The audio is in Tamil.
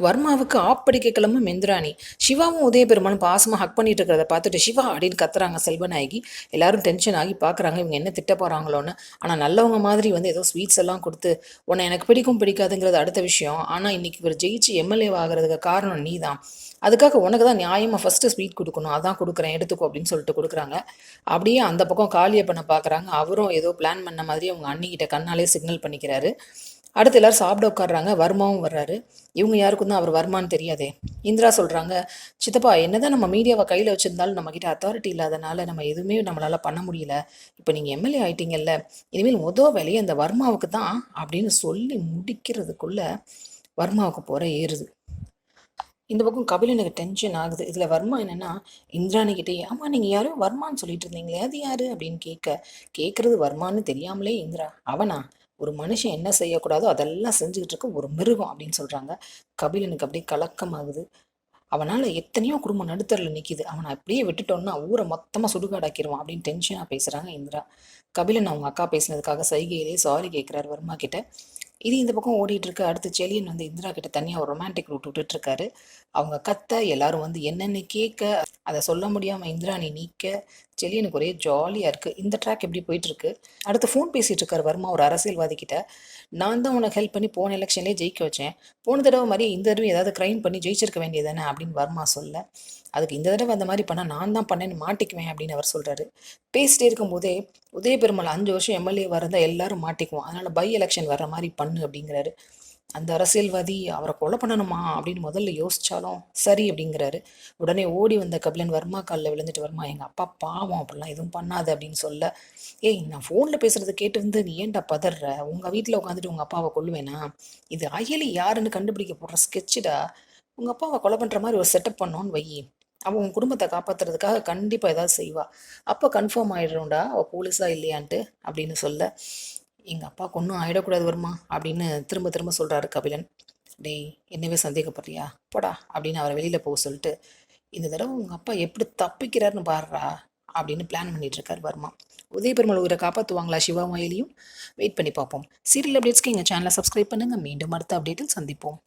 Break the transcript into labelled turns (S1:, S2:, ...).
S1: வர்மாவுக்கு ஆப்படிக்க கிளம்பும் இந்திராணி. சிவாவும் உதயபெருமானும் பாசமாக ஹக் பண்ணிட்டு இருக்கிறத பார்த்துட்டு சிவா அப்படின்னு கத்துறாங்க செல்வநாயகி. எல்லாரும் டென்ஷன் ஆகி பார்க்குறாங்க இவங்க என்ன திட்ட போகிறாங்களோன்னு. ஆனால் நல்லவங்க மாதிரி ஏதோ ஸ்வீட்ஸ் எல்லாம் கொடுத்து உன்னை எனக்கு பிடிக்கும் பிடிக்காதுங்கிறது அடுத்த விஷயம். ஆனால் இன்னைக்கு இவர் ஜெயிச்சு எம்எல்ஏ ஆகிறதுக்கு காரணம் நீ தான். அதுக்காக உனக்கு தான் நியாயமாக ஃபஸ்ட்டு ஸ்வீட் கொடுக்கணும், அதான் கொடுக்குறேன் எடுத்துக்கோ அப்படின்னு சொல்லிட்டு கொடுக்குறாங்க. அப்படியே அந்த பக்கம் காலியை பண்ண பார்க்குறாங்க. அவரும் ஏதோ பிளான் பண்ண மாதிரி அவங்க அண்ணிக்கிட்ட கண்ணாலே சிக்னல் பண்ணிக்கிறாரு. அடுத்து எல்லாரும் சாப்பிட உட்காடுறாங்க. வர்மாவும் வர்றாரு. இவங்க யாருக்கும் தான் அவர் வர்மான்னு தெரியாதே. இந்திரா சொல்கிறாங்க, சித்தப்பா என்னதான் நம்ம மீடியாவை கையில் வச்சுருந்தாலும் நம்மக்கிட்ட அத்தாரிட்டி இல்லாதனால நம்ம எதுவுமே நம்மளால் பண்ண முடியல. இப்போ நீங்கள் எம்எல்ஏ ஆயிட்டீங்கல்ல, இனிமேல் வேலையை அந்த வர்மாவுக்கு தான் அப்படின்னு சொல்லி முடிக்கிறதுக்குள்ள வர்மாவுக்கு போகிற ஏறுது. இந்த பக்கம் கபிலனுக்கு டென்ஷன் ஆகுது. இதில் வர்மா என்னென்னா இந்திராணிக்கிட்டே, ஆமாம் நீங்கள் யாரும் வர்மான்னு சொல்லிட்டு இருந்தீங்களே அது யார் அப்படின்னு கேட்குறது வர்மான்னு தெரியாமலே இந்திரா, அவனா ஒரு மனுஷன் என்ன செய்யக்கூடாதோ அதெல்லாம் செஞ்சுக்கிட்டு இருக்க ஒரு மிருகம் அப்படின்னு சொல்கிறாங்க. கபிலனுக்கு அப்படியே கலக்கமாகுது. அவனால் எத்தனையோ குடும்பம் நடுத்தரில் நிற்கிது, அவனை அப்படியே விட்டுட்டோன்னா ஊரை மொத்தமாக சுடுகாடாக்கிடுவான் அப்படின்னு டென்ஷனாக பேசுகிறாங்க இந்திரா. கபிலன் அவங்க அக்கா பேசினதுக்காக சைகையிலே சாரி கேட்குறாரு வர்மா கிட்ட. இது இந்த பக்கம் ஓடிட்டு இருக்கு. அடுத்து செலியன் இந்திரா கிட்ட தனியாக ஒரு ரொமான்டிக் ரூட் விட்டுட்டு இருக்காரு. அவங்க கத்த எல்லாரும் என்னென்னு கேட்க, அதை சொல்ல முடியாமல் இந்திராணி நீக்க செலியனுக்கு ஒரே ஜாலியாக இருக்குது. இந்த ட்ராக் எப்படி போயிட்டுருக்கு. அடுத்து ஃபோன் பேசிகிட்டு இருக்காரு வர்மா ஒரு அரசியல்வாதி கிட்ட. நான் தான் உனக்கு ஹெல்ப் பண்ணி போன எலெக்ஷன்லேயே ஜெயிக்க வச்சேன், போன தடவை மாதிரி இந்த தடவை ஏதாவது க்ரைம் பண்ணி ஜெயிச்சிருக்க வேண்டியதானே அப்படின்னு வர்மா சொல்ல, அதுக்கு இந்த தடவை அந்த மாதிரி பண்ணால் நான் தான் பண்ணேன்னு மாட்டிக்குவேன் அப்படின்னு அவர் சொல்கிறாரு. பேசிட்டே இருக்கும்போதே உதயபெருமாள் 5 வருஷம் எம்எல்ஏ இருந்தால் எல்லாரும் மாட்டிக்குவோம், அதனால் பை எலெக்ஷன் வர்ற மாதிரி பண்ணு அப்படிங்கிறாரு. அந்த அரசியல்வாதி அவரை கொலை பண்ணணுமா அப்படின்னு முதல்ல யோசிச்சாலும் சரி அப்படிங்கிறாரு. உடனே ஓடி வந்த கபிலன் வர்மா காலில் விழுந்துட்டு, வர்மா எங்கள் அப்பா பாவம், அப்படிலாம் எதுவும் பண்ணாது அப்படின்னு சொல்ல, ஏய் நான் ஃபோனில் பேசுகிறத கேட்டு நீ ஏன்டா பதற, உங்கள் வீட்டில் உட்காந்துட்டு உங்கள் அப்பாவை கொல்லுவேனா, இது அயலி யாருன்னு கண்டுபிடிக்க போடுற ஸ்கெட்சுடா, உங்கள் அப்பாவை கொலை பண்ணுற மாதிரி ஒரு செட்டப் பண்ணோன்னு வை, அவள் உன் குடும்பத்தை காப்பாற்றுறதுக்காக கண்டிப்பாக ஏதாவது செய்வா, அப்போ கன்ஃபார்ம் ஆகிடும்டா அவள் போலீஸா இல்லையான்ட்டு அப்படின்னு சொல்ல, எங்கள் அப்பாவுக்கு ஒன்றும் ஆகிடக்கூடாது வருமா அப்படின்னு திரும்ப திரும்ப சொல்கிறாரு கபிலன். டேய் என்னவே சந்தேகப்படுறியா போடா அப்படின்னு அவரை வெளியில் போக சொல்லிட்டு, இந்த தடவை உங்கள் அப்பா எப்படி தப்பிக்கிறாருன்னு பாடுறா அப்படின்னு பிளான் பண்ணிட்டு இருக்காரு வர்மா. உதயபெருமாள் உயிரை காப்பாற்றுவாங்களா சிவா மயிலையும்? வெயிட் பண்ணி பார்ப்போம். சீரியல் அப்டேட்ஸ்க்கு எங்கள் சேனலை சப்ஸ்கிரைப் பண்ணுங்கள். மீண்டும் அடுத்த அப்டேட்டில் சந்திப்போம்.